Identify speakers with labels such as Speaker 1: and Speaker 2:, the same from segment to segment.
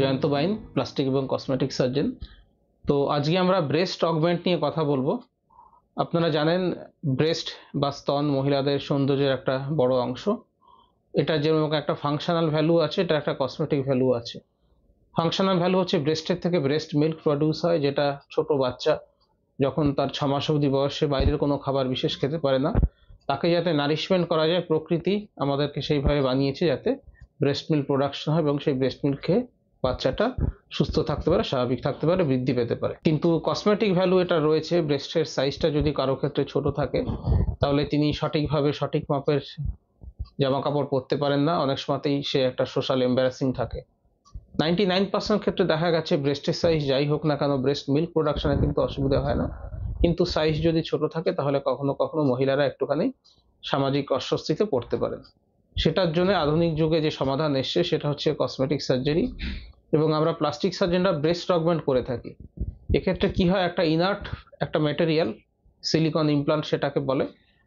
Speaker 1: জয়ন্ত বাইন, plastic এবং cosmetic surgeon. তো আজকে আমরা ব্রেস্ট অগমেন্ট নিয়ে কথা বলবো। আপনারা জানেন ব্রেস্ট বা স্তন মহিলাদের সৌন্দর্যের একটা বড় অংশ। এটা যেরকম একটা ফাংশনাল ভ্যালু আছে, এটা একটা কসমেটিক ভ্যালু আছে। ফাংশনাল ভ্যালু হচ্ছে ব্রেস্টের থেকে ব্রেস্ট মিল্ক প্রডিউস হয়, যেটা ছোট বাচ্চা যখন তার 6 মাস অবধি বয়সে বাইরের কোনো খাবার বিশেষ খেতে পারে না, তাকে যাতে নারিশমেন্ট করা যায়, প্রকৃতি আমাদেরকে সেইভাবে বানিয়েছে যাতে ব্রেস্ট মিল্ক প্রোডাকশন হয় এবং সেই ব্রেস্ট মিল্ক খেয়ে বাচ্চাটা সুস্থ থাকতে পারে, স্বাভাবিক থাকতে পারে, বৃদ্ধি পেতে পারে। কিন্তু কসমেটিক ভ্যালু এটা রয়েছে। ব্রেস্টের সাইজটা যদি কারো ক্ষেত্রে ছোট থাকে, তাহলে তিনি সঠিকভাবে সঠিক মাপের জামা কাপড় পরতে পারেন না। অনেক সময়তেই সে একটা সোশ্যাল এম্বারাসিং থাকে। 99% ক্ষেত্রে দেখা গেছে ব্রেস্টের সাইজ যাই হোক না কেন, ব্রেস্ট মিল্ক প্রোডাকশনে কিন্তু অসুবিধা হয় না। কিন্তু সাইজ যদি ছোট থাকে, তাহলে কখনো কখনো মহিলারা একটুখানি সামাজিক অস্বস্তিতে পড়তে পারেন। সেটার জন্য আধুনিক যুগে যে সমাধান এসছে সেটা হচ্ছে কসমেটিক সার্জারি, এবং আমরা প্লাস্টিক সার্জনরা ব্রেস্ট অগমেন্ট করে থাকি। এক্ষেত্রে কি হয়, একটা ইনার্ট একটা ম্যাটেরিয়াল, সিলিকন ইমপ্লান্ট সেটাকে বলে,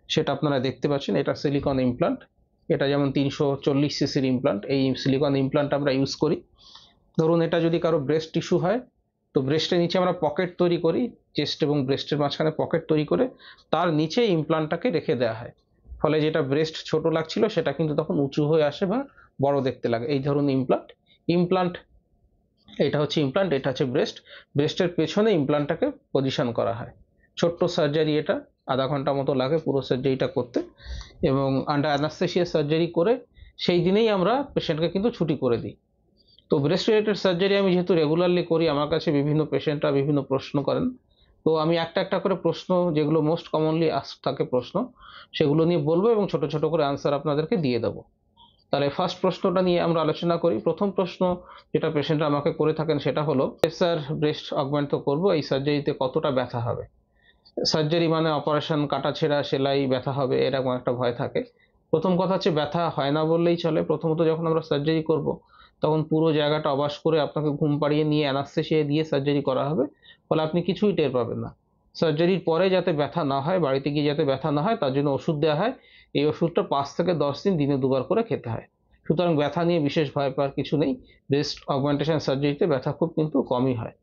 Speaker 1: সেটা আপনারা দেখতে পাচ্ছেন। এটা সিলিকন ইমপ্লান্ট। এটা যেমন 340 সিসির ইমপ্লান্ট। এই সিলিকন ইমপ্লান্ট আমরা ইউজ করি। ধরুন এটা যদি কারো ব্রেস্ট টিস্যু হয়, তো ব্রেস্টের নিচে আমরা পকেট তৈরি করি, চেস্ট এবং ব্রেস্টের মাঝখানে পকেট তৈরি করে তার নিচে ইমপ্লান্টটাকে রেখে দেওয়া হয়। ফলে যেটা ব্রেস্ট ছোট লাগছিল সেটা কিন্তু তখন উঁচু হয়ে আসে বা বড় দেখতে লাগে। এই ধরুন ইমপ্লান্ট এটা হচ্ছে ইমপ্লান্ট, এটা হচ্ছে ব্রেস্টের পেছনে ইমপ্লান্টটাকে পজিশন করা হয়। ছোট্ট সার্জারি, এটা আধা ঘন্টা মতো লাগে পুরো সার্জারিটা করতে, এবং আন্ডার অ্যানাস্থেসিয়া সার্জারি করে সেই দিনেই আমরা পেশেন্টকে কিন্তু ছুটি করে দিই। তো ব্রেস্ট রিলেটেড সার্জারি আমি যেহেতু রেগুলারলি করি, আমার কাছে বিভিন্ন পেশেন্টরা বিভিন্ন প্রশ্ন করেন। তো আমি একটা একটা করে প্রশ্ন, যেগুলো মোস্ট কমনলি আস্ক থাকে প্রশ্ন, সেগুলো নিয়ে বলবো এবং ছোট ছোট করে আনসার আপনাদেরকে দিয়ে দেবো। তাহলে ফার্স্ট প্রশ্নটা নিয়ে আমরা আলোচনা করি। প্রথম প্রশ্ন যেটা পেশেন্টরা আমাকে করে থাকেন সেটা হলো, স্যার ব্রেস্ট অগমেন্ট তো করবো, এই সার্জারিতে কতটা ব্যথা হবে? সার্জারি মানে অপারেশন, কাটাছেঁড়া, সেলাই, ব্যথা হবে, এরকম একটা ভয় থাকে। প্রথম কথা হচ্ছে ব্যথা হয় না বললেই চলে। প্রথমত যখন আমরা সার্জারি করব, তখন পুরো জায়গাটা অবাস করে আপনাকে ঘুম পাড়িয়ে নিয়ে অ্যানাস্থেসিয়া দিয়ে সার্জারি করা হবে। ফলে আপনি কিছুই টের পাবেন না। সার্জারির পরে যাতে ব্যথা না হয়, বাড়িতে গিয়ে যাতে ব্যথা না হয়, তার জন্য ওষুধ দেওয়া হয়। এই ওষুধটা 5 থেকে 10 দিন দিনে 2 বার করে খেতে হয়। সুতরাং ব্যথা নিয়ে বিশেষ ভয় পাওয়ার কিছু নেই। ব্রেস্ট অগমেন্টেশন সার্জারিতে ব্যথা খুব কিন্তু কমই হয়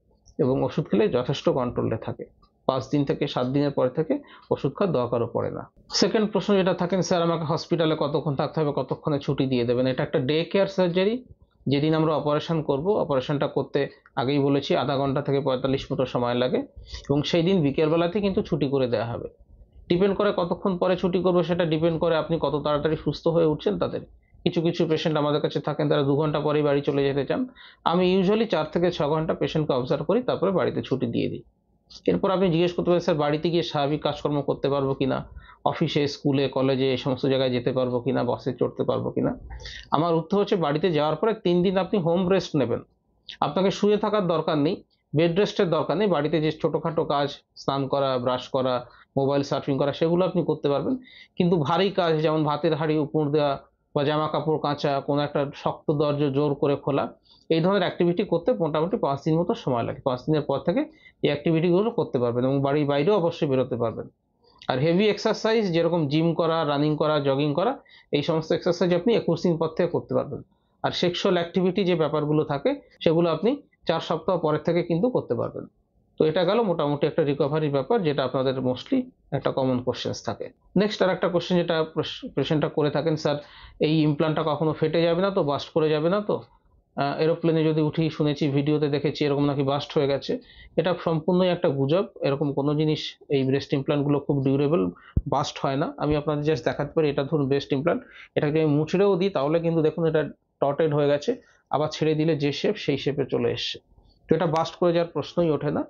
Speaker 1: এবং ওষুধ খেলে যথেষ্ট কন্ট্রোলে থাকে। 5 দিন থেকে 7 দিনের পরে থেকে ওষুধ খাওয়ার দরকারও পড়ে না। সেকেন্ড প্রশ্ন যেটা থাকেন, স্যার আমাকে হসপিটালে কতক্ষণ থাকতে হবে, কতক্ষণে ছুটি দিয়ে দেবেন? এটা একটা ডে কেয়ার সার্জারি। যেদিন আমরা অপারেশন করব, অপারেশনটা করতে আগেই বলেছি আধা ঘন্টা থেকে 45 মিনিট সময় লাগে, এবং সেই দিন বিকেলবেলাতে কিন্তু ছুটি করে দেওয়া হবে। ডিপেন্ড করে কতক্ষণ পরে ছুটি করবো, সেটা ডিপেন্ড করে আপনি কত তাড়াতাড়ি সুস্থ হয়ে উঠছেন তাদের। কিছু কিছু পেশেন্ট আমাদের কাছে থাকেন, তারা 2 ঘন্টা পরেই বাড়ি চলে যেতে চান। আমি ইউজুয়ালি 4 থেকে 6 ঘন্টা পেশেন্টকে অবজার্ভ করি, তারপরে বাড়িতে ছুটি দিয়ে দিই। এরপর আপনি জিজ্ঞেস করতে পারেন, স্যার বাড়িতে গিয়ে স্বাভাবিক কাজকর্ম করতে পারবো কিনা, অফিসে, স্কুলে, কলেজে এই সমস্ত জায়গায় যেতে পারবো কিনা, বাসে চড়তে পারবো কিনা? আমার উত্তর হচ্ছে, বাড়িতে যাওয়ার পরে 3 দিন আপনি হোম রেস্ট নেবেন। আপনাকে শুয়ে থাকার দরকার নেই, বেড রেস্টের দরকার নেই। বাড়িতে যে ছোটোখাটো কাজ, স্নান করা, ব্রাশ করা, মোবাইল সার্ফিং করা, সেগুলো আপনি করতে পারবেন। কিন্তু ভারী কাজ, যেমন ভাতের হাঁড়ি উপর দেওয়া বা জামা কাপড় কাচা, কোনো একটা শক্ত দরজা জোর করে খোলা, এই ধরনের অ্যাক্টিভিটি করতে মোটামুটি 5 দিন মতো সময় লাগে। 5 দিনের পর থেকে এই অ্যাক্টিভিটিগুলো করতে পারবেন এবং বাড়ির বাইরেও অবশ্যই বেরোতে পারবেন। আর হেভি এক্সারসাইজ যেরকম জিম করা, রানিং করা, জগিং করা, এই সমস্ত এক্সারসাইজ আপনি 21 দিন পর থেকে করতে পারবেন। আর সেক্সুয়াল অ্যাক্টিভিটি যে ব্যাপারগুলো থাকে, সেগুলো আপনি 4 সপ্তাহ পরের থেকে কিন্তু করতে পারবেন। তো এটা গেল মোটামুটি একটা রিকভারির ব্যাপার, যেটা আপনাদের মোস্টলি একটা কমন কোশ্চেন্স থাকে। নেক্সট আর একটা কোশ্চেন যেটা পেশেন্টটা করে থাকেন, স্যার এই ইমপ্লান্টটা কখনো ফেটে যাবে না তো, বাস্ট করে যাবে না তো? এরোপ্লেনে যদি উঠি, শুনেছি, ভিডিওতে দেখেছি এরকম নাকি বাস্ট হয়ে গেছে। এটা সম্পূর্ণই একটা গুজব। এরকম কোনো জিনিস, এই ব্রেস্ট ইমপ্লান্টগুলো খুব ডিউরেবল, বাস্ট হয় না। আমি আপনাদের জাস্ট দেখাতে পারি, এটা ধরুন ব্রেস্ট ইমপ্লান্ট, এটাকে আমি মুছড়েও দিই, তাহলে কিন্তু দেখুন এটা টটেড হয়ে গেছে। আবার ছেড়ে দিলে যে শেপ, সেই শেপে চলে এসছে। তো এটা বাস্ট করে যাওয়ার প্রশ্নই ওঠে না।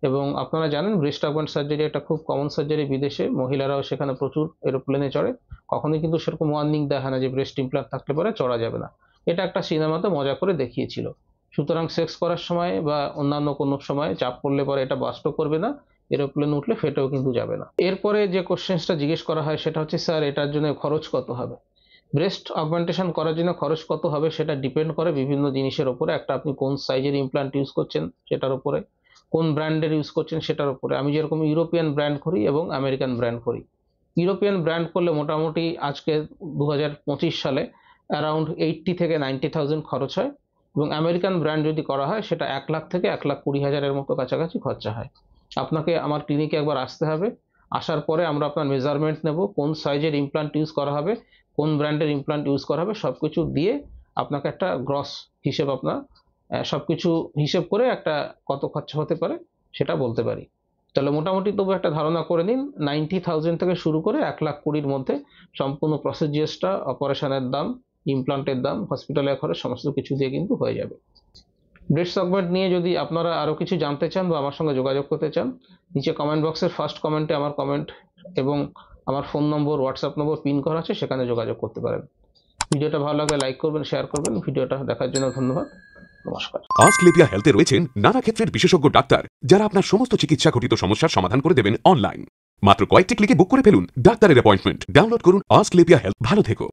Speaker 1: এবং আপনারা জানেন ব্রেস্ট অগমেন্ট সার্জারি একটা খুব কমন সার্জারি বিদেশে, মহিলারাও সেখানে প্রচুর এরোপ্লেনে চড়ে। কখনোই কিন্তু সেরকম ওয়ার্নিং দেখা না যে ব্রেস্ট ইমপ্লান্ট থাকলে পরে চড়া যাবে না। এটা একটা সিনেমাতে মজা করে দেখিয়েছিল। সুতরাং সেক্স করার সময় বা অন্যান্য কোনো সময় চাপ পড়লে পরে এটা বাস্টও করবে না, এরোপ্লেন উঠলে ফেটেও কিন্তু যাবে না। এরপরে যে কোশ্চেন্সটা জিজ্ঞেস করা হয় সেটা হচ্ছে, স্যার এটার জন্য খরচ কত হবে? ব্রেস্ট অগমেন্টেশন করার জন্য খরচ কত হবে সেটা ডিপেন্ড করে বিভিন্ন জিনিসের উপরে। একটা, আপনি কোন সাইজের ইমপ্লান্ট ইউজ করছেন সেটার উপরে, কোন ব্র্যান্ডের ইউজ করছেন সেটার উপরে। আমি যেরকম ইউরোপিয়ান ব্র্যান্ড করি এবং আমেরিকান ব্র্যান্ড করি। ইউরোপিয়ান ব্র্যান্ড করলে মোটামুটি আজকে 2025 সালে অ্যারাউন্ড 80 থেকে 90,000 খরচ হয়। এবং আমেরিকান ব্র্যান্ড যদি করা হয় সেটা 1 লাখ থেকে 1,20,000-এর মতো কাছাকাছি খরচা হয়। আপনাকে আমার ক্লিনিকে একবার আসতে হবে, আসার পরে আমরা আপনার মেজারমেন্ট নেব, কোন সাইজের ইমপ্লান্ট ইউজ করা হবে, কোন ব্র্যান্ডের ইমপ্লান্ট ইউজ করা হবে, সব কিছু দিয়ে আপনাকে একটা গ্রস হিসেব আপনার সব কিছু হিসেব করে একটা কত খরচা হতে পারে সেটা বলতে পারি। তাহলে মোটামুটি তবু একটা ধারণা করে নিন, 90,000 থেকে শুরু করে 1,20,000-র মধ্যে সম্পূর্ণ প্রসিজিয়ার্সটা, অপারেশনের দাম, ইমপ্লান্টের দাম, হসপিটালের খরচ সমস্ত কিছু দিয়ে কিন্তু হয়ে যাবে। ব্রেস্ট অগমেন্ট নিয়ে যদি আপনারা আরও কিছু জানতে চান বা আমার সঙ্গে যোগাযোগ করতে চান, নিচে কমেন্ট বক্সের ফার্স্ট কমেন্টে আমার কমেন্ট এবং আমার ফোন নম্বর, হোয়াটসঅ্যাপ নম্বর পিন করা আছে, সেখানে যোগাযোগ করতে পারেন। ভিডিওটা ভালো লাগলে লাইক করবেন, শেয়ার করবেন। ভিডিওটা দেখার জন্য ধন্যবাদ। নমস্কার।
Speaker 2: আস্ক্লেপিয়া হেলথে রয়েছেন নানা ক্ষেত্রের বিশেষজ্ঞ ডাক্তার, যারা আপনার সমস্ত চিকিৎসা ঘটিত সমস্যার সমাধান করে দেবেন অনলাইন। মাত্র কয়েকটি ক্লিকে বুক করে ফেলুন ডাক্তারের অ্যাপয়েন্টমেন্ট। ডাউনলোড করুন আস্ক্লেপিয়া হেলথ। ভালো থেকো।